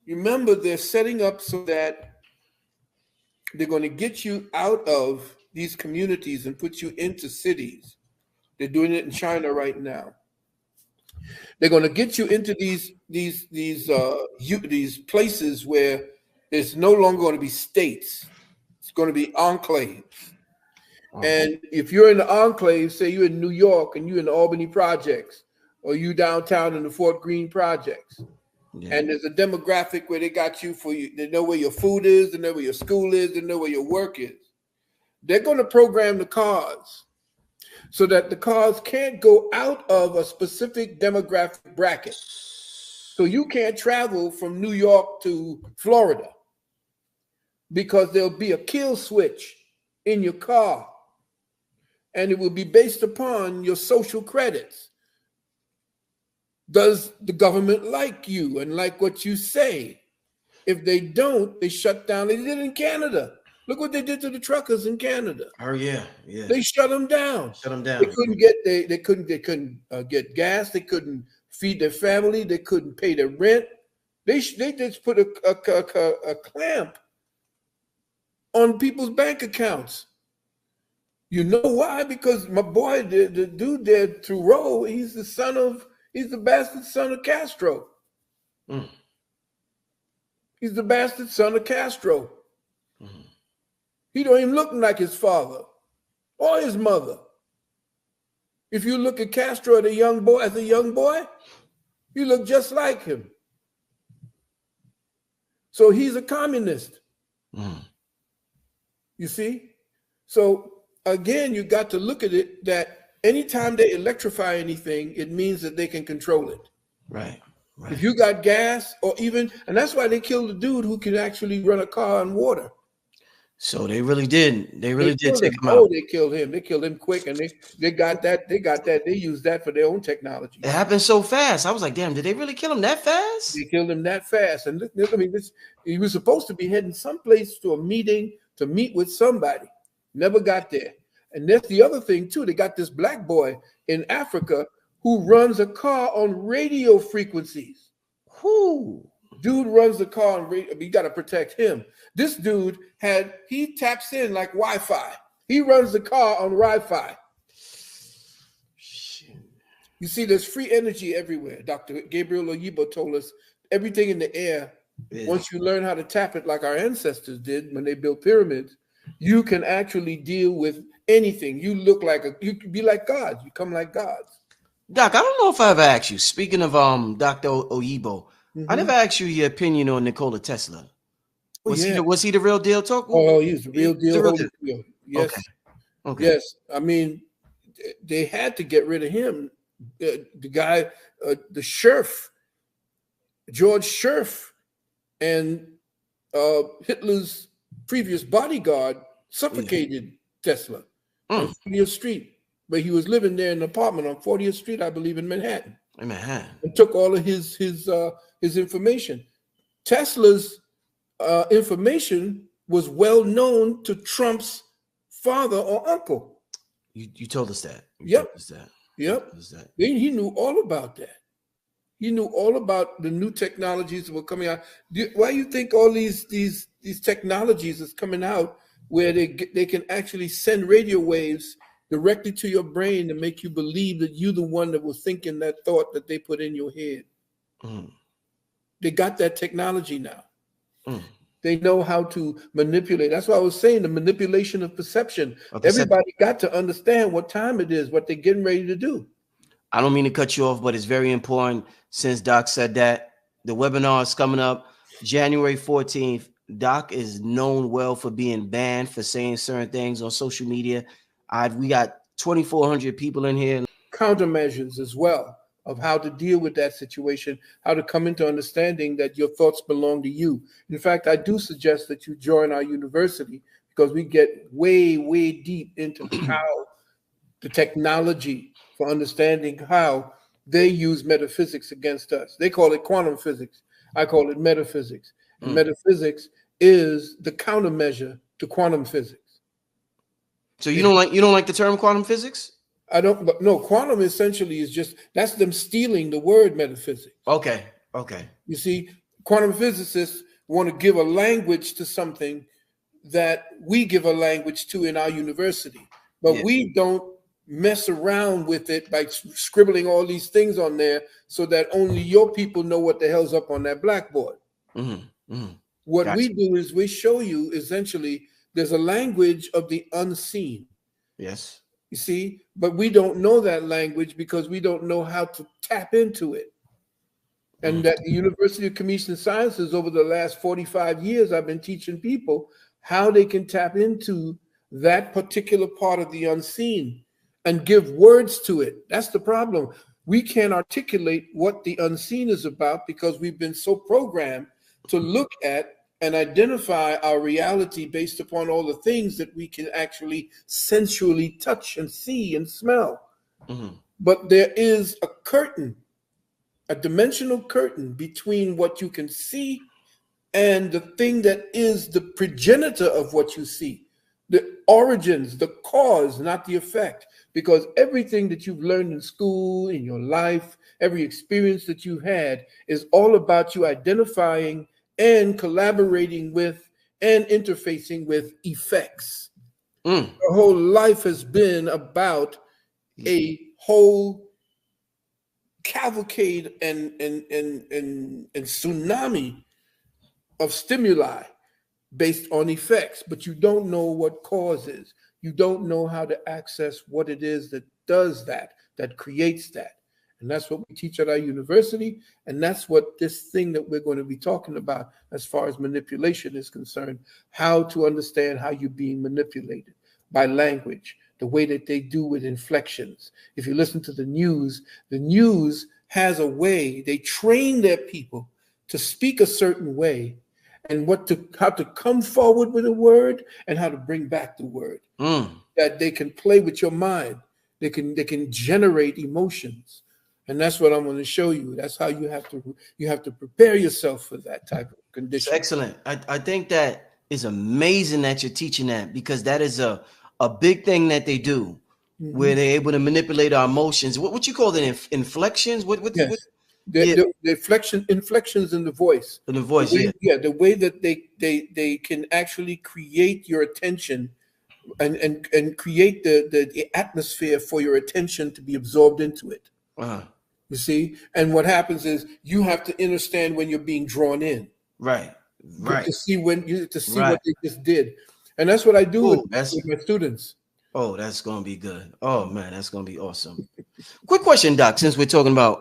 Remember, they're setting up so that they're going to get you out of these communities and put you into cities. They're doing it in China right now. They're going to get you into these places where it's no longer going to be states. It's going to be enclaves. And if you're in the enclave, say you're in New York and you're in the Albany projects, or you downtown in the Fort Greene projects, and there's a demographic where they got you for you, they know where your food is, they know where your school is, they know where your work is. They're going to program the cars so that the cars can't go out of a specific demographic bracket. So you can't travel from New York to Florida because there'll be a kill switch in your car, and it will be based upon your social credits. Does the government like you and like what you say? If they don't, they shut down. They did it in Canada. Look what they did to the truckers in Canada. Oh yeah. They shut them down. They couldn't get gas. They couldn't feed their family. They couldn't pay their rent. They just put a clamp on people's bank accounts. You know why? Because my boy, the dude there, Thoreau, he's the bastard son of Castro. He's the bastard son of Castro. He don't even look like his father or his mother. If you look at Castro as a young boy, you look just like him. So he's a communist. You see? So again, you got to look at it that anytime they electrify anything, it means that they can control it. Right. If you got gas or even, and that's why they killed the dude who could actually run a car on water. So they really did. They really did take him out. Oh, they killed him. They killed him quick, and they got that. They used that for their own technology. It happened so fast. I was like, damn, did they really kill him that fast? They killed him that fast. And look, I mean, he was supposed to be heading someplace to a meeting to meet with somebody. Never got there. And that's the other thing too. They got this black boy in Africa who runs a car on radio frequencies. Dude runs the car on radio. You got to protect him. This dude he taps in like Wi-Fi. He runs the car on Wi-Fi. You see, there's free energy everywhere. Dr. Gabriel Oyibo told us everything in the air. Once you learn how to tap it like our ancestors did when they built pyramids, you can actually deal with anything. You can be like gods. You come like gods. Doc, I don't know if I ever asked you. Speaking of Dr. Oyibo, I never asked you your opinion on Nikola Tesla. Was he the real deal? He's the real deal. Yes. Okay. Yes. I mean, they had to get rid of him. The guy, the Scherf, George Scherf, and Hitler's previous bodyguard suffocated Tesla on 40th Street, but he was living there in an apartment on 40th Street, I believe, in Manhattan. And took all of his information. Tesla's information was well known to Trump's father or uncle. You told us that. Yep. He knew all about that. He knew all about the new technologies that were coming out. Why do you think all these technologies is coming out where they can actually send radio waves directly to your brain to make you believe that you're the one that was thinking that thought that they put in your head? They got that technology now. They know how to manipulate. That's why I was saying the manipulation of perception. Everybody got to understand what time it is, what they're getting ready to do. I don't mean to cut you off, but it's very important since Doc said that. The webinar is coming up January 14th. Doc is known well for being banned for saying certain things on social media. We got 2,400 people in here. Countermeasures as well of how to deal with that situation, how to come into understanding that your thoughts belong to you. In fact, I do suggest that you join our university because we get way, way deep into how the technology for understanding how they use metaphysics against us. They call it quantum physics. I call it metaphysics. And metaphysics is the countermeasure to quantum physics. So you don't like the term quantum physics? I don't, but no, quantum essentially is just, that's them stealing the word metaphysics. Okay. You see, quantum physicists want to give a language to something that we give a language to in our university, but Yeah. we don't mess around with it by scribbling all these things on there so that only your people know what the hell's up on that blackboard. What Gotcha. we do is we show you essentially there's a language of the unseen. Yes. You see, but we don't know that language because we don't know how to tap into it. And at the University of Communication Sciences, over the last 45 years, I've been teaching people how they can tap into that particular part of the unseen and give words to it. That's the problem. We can't articulate what the unseen is about because we've been so programmed to look at and identify our reality based upon all the things that we can actually sensually touch and see and smell. But there is a curtain, a dimensional curtain between what you can see and the thing that is the progenitor of what you see, the origins, the cause, not the effect. Because everything that you've learned in school, in your life, every experience that you had is all about you identifying and collaborating with and interfacing with effects. The whole life has been about a whole cavalcade and tsunami of stimuli based on effects, but you don't know what cause is. You don't know how to access what it is that does that, that creates that. And that's what we teach at our university. And that's what this thing that we're going to be talking about as far as manipulation is concerned, how to understand how you're being manipulated by language, the way that they do with inflections. If you listen to the news has a way, they train their people to speak a certain way and how to come forward with a word and how to bring back the word. That they can play with your mind. They can generate emotions. And that's what I'm going to show you. That's how you have to prepare yourself for that type of condition. It's excellent. I think that is amazing that you're teaching that, because that is a big thing that they do, where they're able to manipulate our emotions. What you call it? Inflections? Yes. The inflections in the voice. In the voice, the way that they can actually create your attention and create the atmosphere for your attention to be absorbed into it. You see? And what happens is you have to understand when you're being drawn in. Right. To see what they just did. And that's what I do with my students. Oh, that's gonna be good. Oh man, that's gonna be awesome. Quick question, Doc, since we're talking about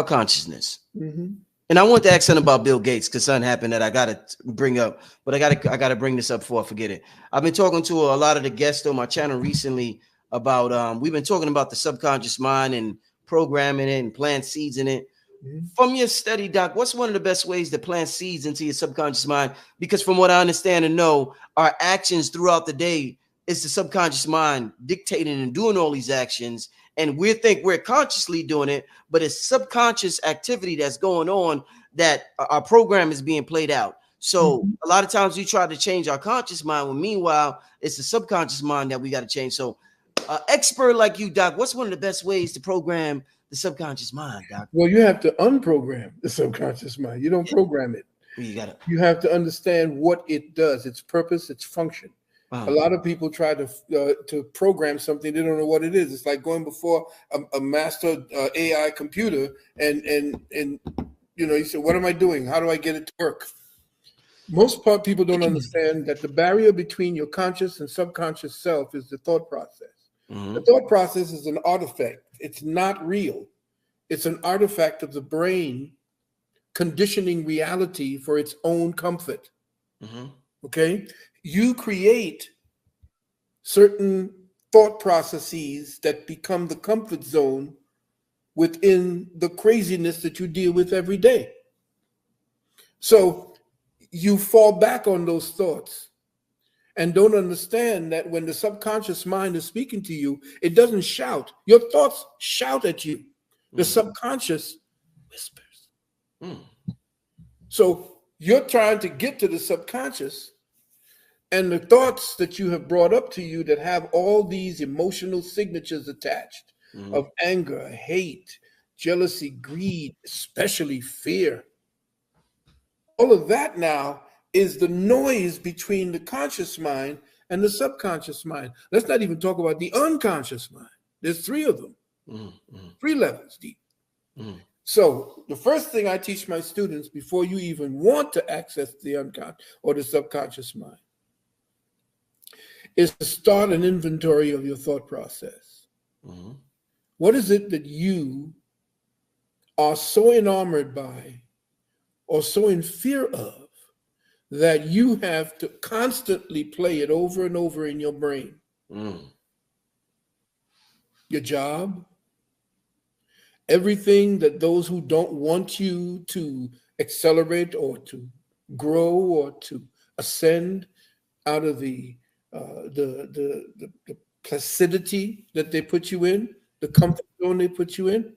consciousness. And I want to ask something about Bill Gates, because something happened that I gotta bring up, but I gotta bring this up before I forget it. I've been talking to a lot of the guests on my channel recently about we've been talking about the subconscious mind and programming it and plant seeds in it. From your study, Doc, what's one of the best ways to plant seeds into your subconscious mind? Because from what I understand and know, our actions throughout the day is the subconscious mind dictating and doing all these actions. And we think we're consciously doing it, but it's subconscious activity that's going on that our program is being played out. So a lot of times we try to change our conscious mind, when meanwhile, it's the subconscious mind that we got to change. So expert like you, Doc, what's one of the best ways to program the subconscious mind, Doc? Well, you have to unprogram the subconscious mind. You don't program it. You have to understand what it does, its purpose, its function. A lot of people try to program something, they don't know what it is. It's like going before a master AI computer and you say, what am I doing? How do I get it to work? Most people don't understand that the barrier between your conscious and subconscious self is the thought process. The thought process is an artifact. It's not real. It's an artifact of the brain conditioning reality for its own comfort. Okay? You create certain thought processes that become the comfort zone within the craziness that you deal with every day. So you fall back on those thoughts and don't understand that when the subconscious mind is speaking to you, it doesn't shout. Your thoughts shout at you. The subconscious whispers. So you're trying to get to the subconscious, and the thoughts that you have brought up to you that have all these emotional signatures attached of anger, hate, jealousy, greed, especially fear. All of that now is the noise between the conscious mind and the subconscious mind. Let's not even talk about the unconscious mind. There's three of them, three levels deep. So the first thing I teach my students before you even want to access the unconscious or the subconscious mind is to start an inventory of your thought process. What is it that you are so enamored by or so in fear of that you have to constantly play it over and over in your brain? Your job, everything that those who don't want you to accelerate or to grow or to ascend out of the placidity that they put you in, the comfort zone they put you in.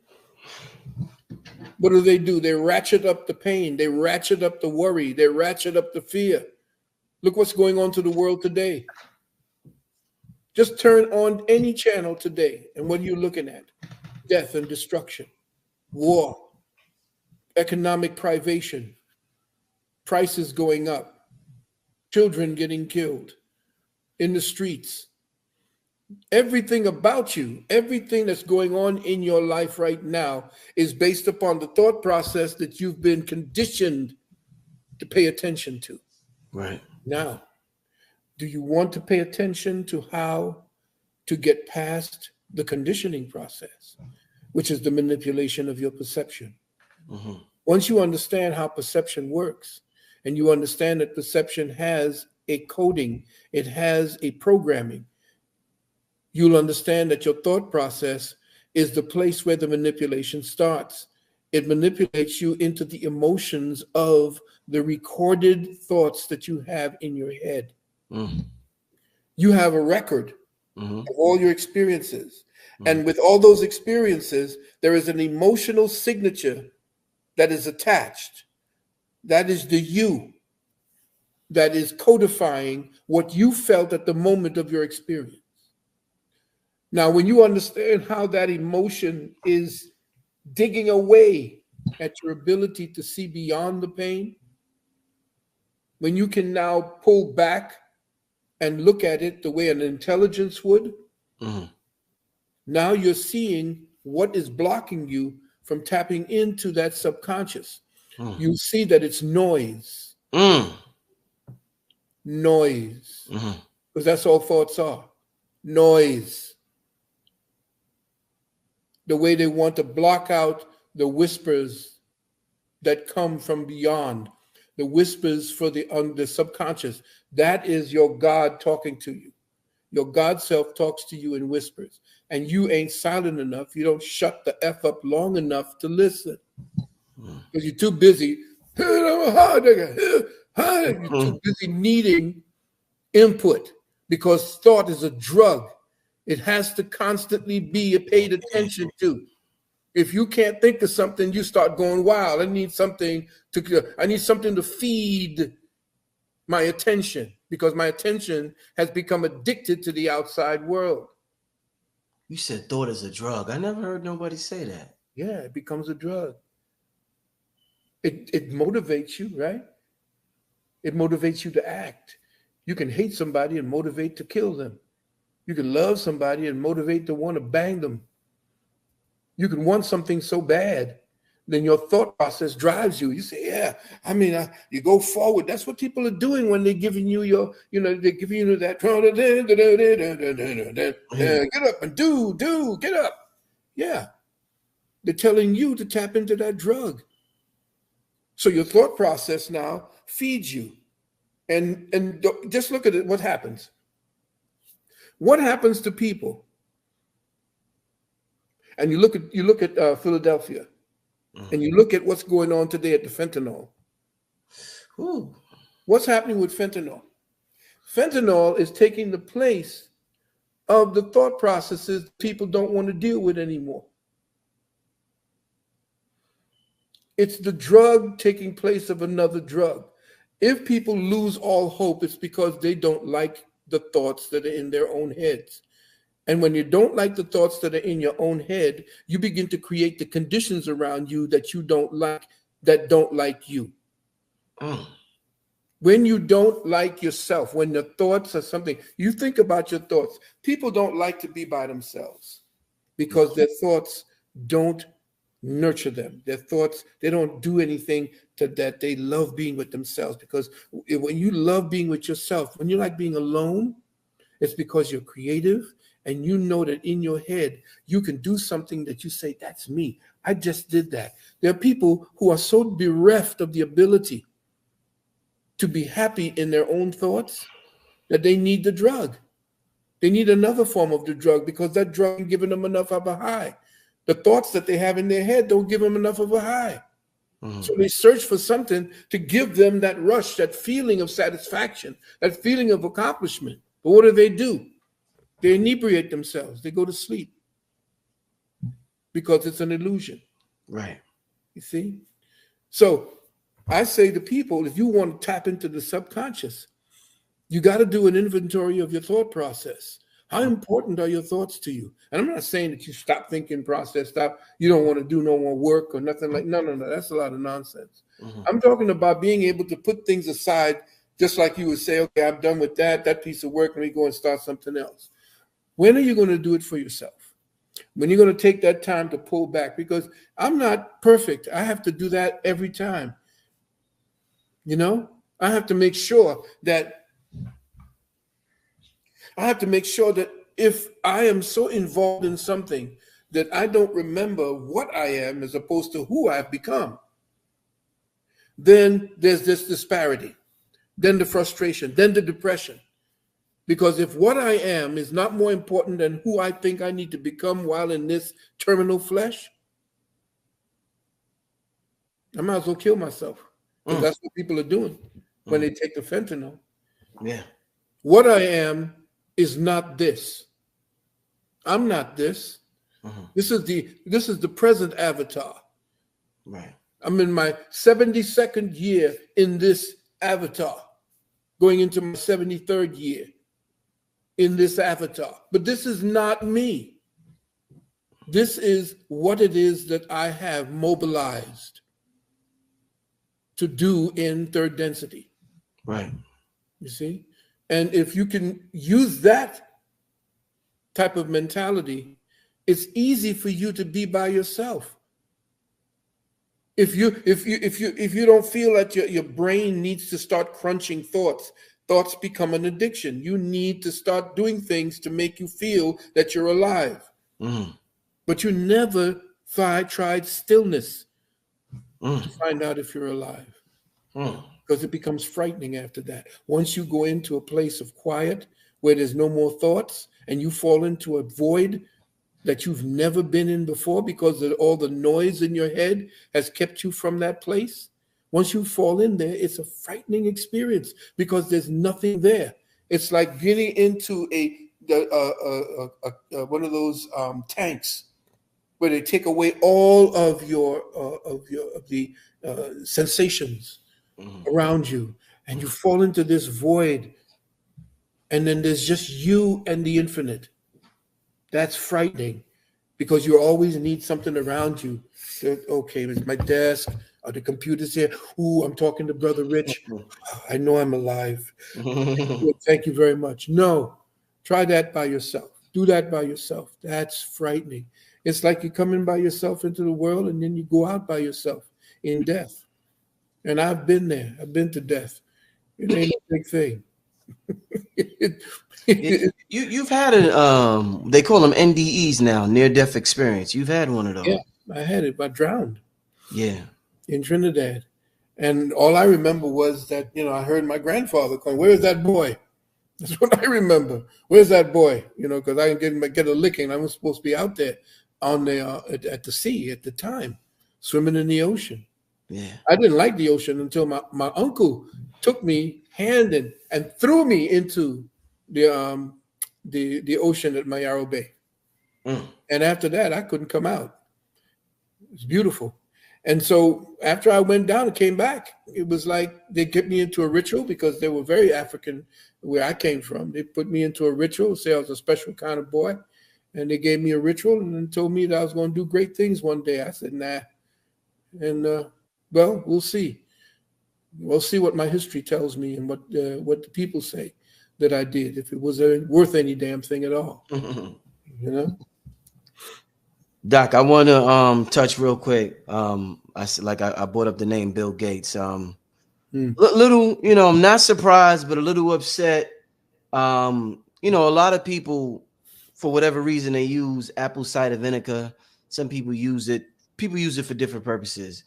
What do? They ratchet up the pain. They ratchet up the worry. They ratchet up the fear. Look what's going on to the world today. Just turn on any channel today, and what are you looking at? Death and destruction, war, economic privation, prices going up, children getting killed in the streets. Everything about you, everything that's going on in your life right now is based upon the thought process that you've been conditioned to pay attention to. Right. Now, do you want to pay attention to how to get past the conditioning process, which is the manipulation of your perception? Once you understand how perception works, and you understand that perception has a coding, it has a programming, you'll understand that your thought process is the place where the manipulation starts. It manipulates you into the emotions of the recorded thoughts that you have in your head. You have a record of all your experiences. And with all those experiences, there is an emotional signature that is attached. That is the you that is codifying what you felt at the moment of your experience. Now, when you understand how that emotion is digging away at your ability to see beyond the pain, when you can now pull back and look at it the way an intelligence would, now you're seeing what is blocking you from tapping into that subconscious. You see that it's noise. Noise. Because that's all thoughts are. Noise. The way they want to block out the whispers that come from beyond, the whispers for the subconscious. That is your God talking to you. Your God self talks to you in whispers, and you ain't silent enough. You don't shut the F up long enough to listen because you're too busy. You're too busy needing input, because thought is a drug. It has to constantly be paid attention to. If you can't think of something, you start going wild. I need something to feed my attention, because my attention has become addicted to the outside world. You said thought is a drug. I never heard nobody say that. Yeah, it becomes a drug. It motivates you, right? It motivates you to act. You can hate somebody and motivate to kill them. You can love somebody and motivate to want to bang them. You can want something so bad, then your thought process drives you. You say, yeah, you go forward. That's what people are doing when they're giving you they're giving you that, get up and get up. Yeah. They're telling you to tap into that drug. So your thought process now feeds you. And just look at it, what happens. What happens to people? And you look at Philadelphia, and you look at what's going on today at the fentanyl. What's happening with fentanyl? Fentanyl is taking the place of the thought processes people don't want to deal with anymore. It's the drug taking place of another drug. If people lose all hope, it's because they don't like the thoughts that are in their own heads. And when you don't like the thoughts that are in your own head, you begin to create the conditions around you that you don't like, that don't like you. When you don't like yourself, when the thoughts are something, you think about your thoughts. People don't like to be by themselves because their thoughts don't nurture them. Their thoughts, they don't do anything to that. They love being with themselves, because when you love being with yourself, when you like being alone, it's because you're creative and you know that in your head, you can do something that you say, that's me. I just did that. There are people who are so bereft of the ability to be happy in their own thoughts that they need the drug. They need another form of the drug because that drug ain't giving them enough of a high. The thoughts that they have in their head don't give them enough of a high. So they search for something to give them that rush, that feeling of satisfaction, that feeling of accomplishment. But what do? They inebriate themselves. They go to sleep because it's an illusion. Right. You see? So I say to people, if you want to tap into the subconscious, you got to do an inventory of your thought process. How important are your thoughts to you? And I'm not saying that you stop thinking process, you don't want to do no more work or nothing like, no. That's a lot of nonsense. I'm talking about being able to put things aside, just like you would say, okay, I'm done with that piece of work, let me go and start something else. When are you going to do it for yourself? When you're going to take that time to pull back? Because I'm not perfect. I have to do that every time. You know, I have to make sure that if I am so involved in something that I don't remember what I am as opposed to who I've become, then there's this disparity, then the frustration, then the depression. Because if what I am is not more important than who I think I need to become while in this terminal flesh, I might as well kill myself. Because that's what people are doing when they take the fentanyl. Yeah. What I am is not this. I'm not this. This is the present avatar. Right. I'm in my 72nd year in this avatar, going into my 73rd year in this avatar. But this is not me. This is what it is that I have mobilized to do in third density. Right. You see? And if you can use that type of mentality, it's easy for you to be by yourself. If you don't feel that your brain needs to start crunching thoughts become an addiction. You need to start doing things to make you feel that you're alive. But you never tried stillness to find out if you're alive. Because it becomes frightening after that. Once you go into a place of quiet where there's no more thoughts and you fall into a void that you've never been in before because of all the noise in your head has kept you from that place. Once you fall in there, it's a frightening experience because there's nothing there. It's like getting into one of those tanks where they take away all of the sensations around you, and you fall into this void, and then there's just you and the infinite. That's frightening because you always need something around you. Okay, it's my desk, or the computer's here. Ooh, I'm talking to Brother Rich. I know I'm alive. Thank you very much. No, try that by yourself. Do that by yourself. That's frightening. It's like you come in by yourself into the world and then you go out by yourself in death. And I've been there. I've been to death. It ain't a big thing. You've had they call them NDEs now, near death experience. You've had one of those. Yeah, I had it. I drowned. Yeah. In Trinidad. And all I remember was that, I heard my grandfather calling, "Where's that boy?" That's what I remember. Where's that boy? Because I didn't get a licking. I was supposed to be out there on the at the sea at the time, swimming in the ocean. Yeah. I didn't like the ocean until my uncle took me hand and threw me into the ocean at Mayaro Bay. And after that, I couldn't come out. It's beautiful. And so after I went down and came back, it was like they get me into a ritual because they were very African where I came from. They put me into a ritual, say I was a special kind of boy. and they gave me a ritual and then told me that I was going to do great things one day. I said, nah. And well, we'll see. We'll see what my history tells me and what the people say that I did, if it was worth any damn thing at all. You know? Doc, I want to touch real quick. I brought up the name Bill Gates. Little, I'm not surprised, but a little upset. A lot of people, for whatever reason, they use apple cider vinegar. Some people use it. People use it for different purposes.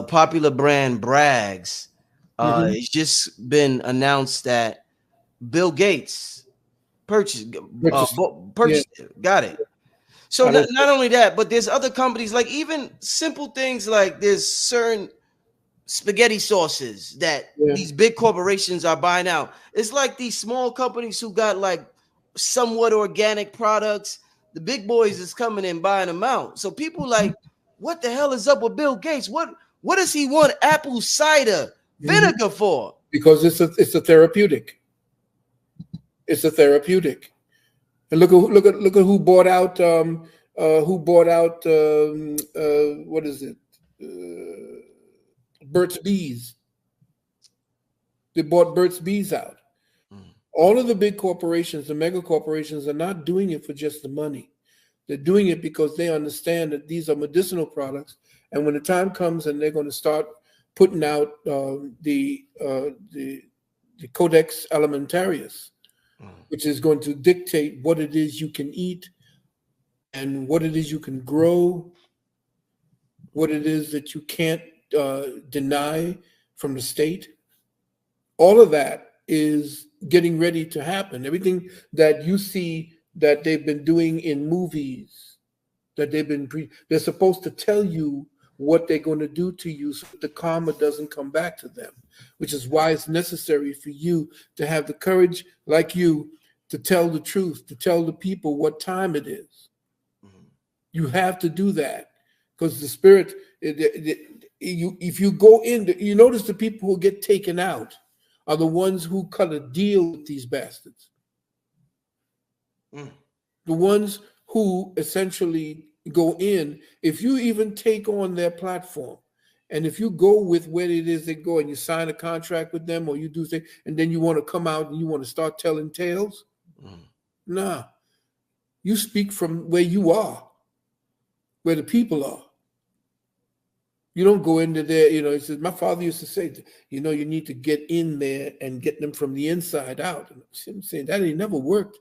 Popular brand Bragg's. It's just been announced that Bill Gates purchased it. Got it. So not only that, but there's other companies, like even simple things like there's certain spaghetti sauces that these big corporations are buying out. It's like these small companies who got like somewhat organic products. The big boys is coming and buying them out. So people like, what the hell is up with Bill Gates? What does he want apple cider vinegar for? Because it's a therapeutic. It's a therapeutic. And look at who bought out what is it? Burt's Bees. They bought Burt's Bees out. All of the big corporations, the mega corporations, are not doing it for just the money. They're doing it because they understand that these are medicinal products, and when the time comes and they're going to start putting out the Codex Alimentarius, which is going to dictate what it is you can eat and what it is you can grow, what it is that you can't deny from the state. All of that is getting ready to happen. Everything that you see that they've been doing in movies, that they're supposed to tell you what they're going to do to you so that the karma doesn't come back to them, which is why it's necessary for you to have the courage, like you, to tell the truth, to tell the people what time it is. You have to do that because the spirit, if you go in, you notice the people who get taken out are the ones who cut a deal with these bastards. The ones who essentially go in, if you even take on their platform, and if you go with where it is they go and you sign a contract with them or you do things, and then you want to come out and you want to start telling tales, nah. You speak from where you are, where the people are. You don't go into there, he says, my father used to say, you need to get in there and get them from the inside out. And I'm saying that ain't never worked.